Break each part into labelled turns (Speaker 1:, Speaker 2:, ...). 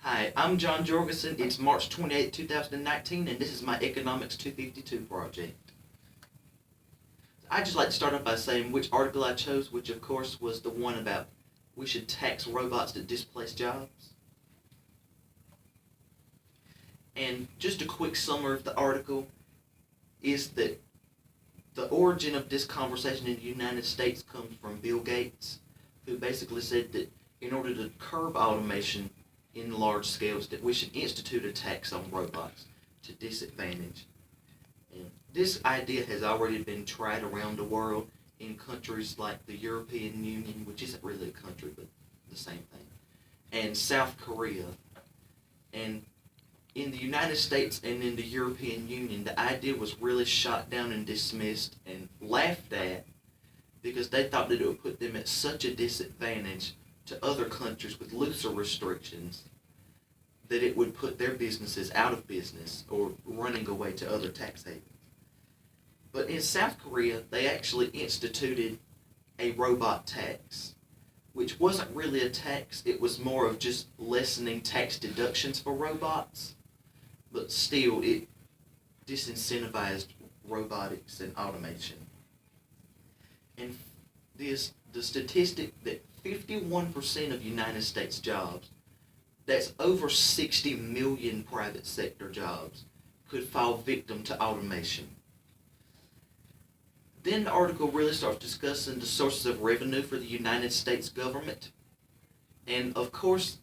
Speaker 1: Hi, I'm John Jorgensen. It's March 28, 2019, and this is my Economics 252 project. I'd just like to start off by saying which article I chose, which of course was the one about we should tax robots that displace jobs. And just a quick summary of the article is that the origin of this conversation in the United States comes from Bill Gates, who basically said that in order to curb automation in large scales, that we should institute a tax on robots to disadvantage. And this idea has already been tried around the world in countries like the European Union, which isn't really a country, but the same thing, and South Korea. And in the United States and in the European Union, the idea was really shot down and dismissed and laughed at because they thought that it would put them at such a disadvantage to other countries with looser restrictions that it would put their businesses out of business or running away to other tax havens. But in South Korea, they actually instituted a robot tax, which wasn't really a tax. It was more of just lessening tax deductions for robots, but still it disincentivized robotics and automation. And the statistic that 51% of United States jobs, that's over 60 million private sector jobs, could fall victim to automation. Then the article really starts discussing the sources of revenue for the United States government. And of course,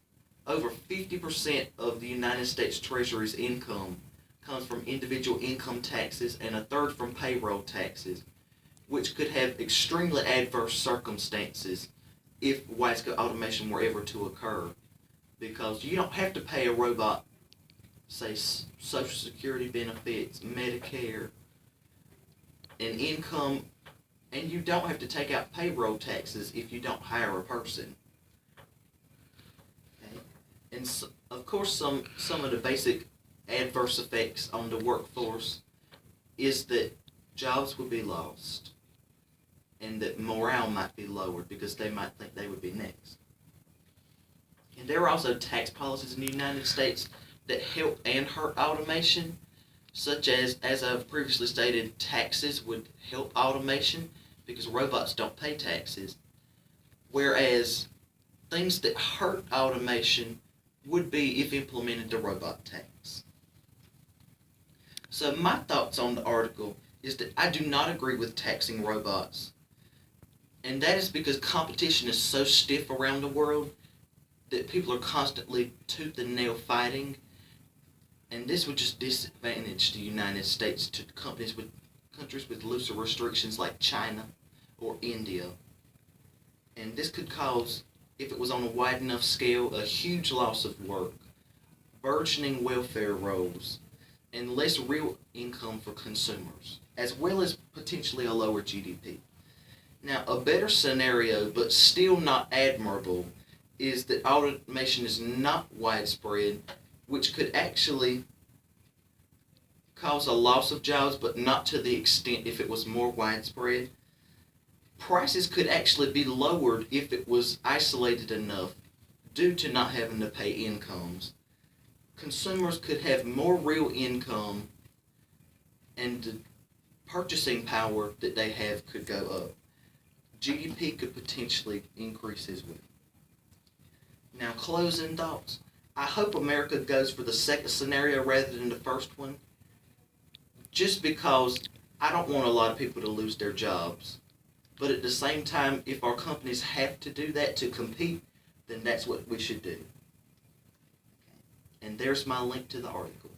Speaker 1: over 50% of the United States Treasury's income comes from individual income taxes and a third from payroll taxes, which could have extremely adverse circumstances if widescale automation were ever to occur. Because you don't have to pay a robot, say, Social Security benefits, Medicare, and income, and you don't have to take out payroll taxes if you don't hire a person. Okay? And so, of course, some of the basic adverse effects on the workforce is that jobs would be lost and that morale might be lowered because they might think they would be next. And there are also tax policies in the United States that help and hurt automation, such as I've previously stated, taxes would help automation because robots don't pay taxes, whereas things that hurt automation would be if implemented the robot tax. So my thoughts on the article is that I do not agree with taxing robots, and that is because competition is so stiff around the world that people are constantly tooth and nail fighting, and this would just disadvantage the United States to countries with looser restrictions like China or India. And this could cause, if it was on a wide enough scale, a huge loss of work, burgeoning welfare rolls, and less real income for consumers, as well as potentially a lower GDP. Now, a better scenario, but still not admirable, is that automation is not widespread, which could actually cause a loss of jobs, but not to the extent if it was more widespread. Prices could actually be lowered if it was isolated enough due to not having to pay incomes. Consumers could have more real income, and the purchasing power that they have could go up. GDP could potentially increase as well. Now, closing thoughts. I hope America goes for the second scenario rather than the first one, just because I don't want a lot of people to lose their jobs. But at the same time, if our companies have to do that to compete, then that's what we should do. And there's my link to the article.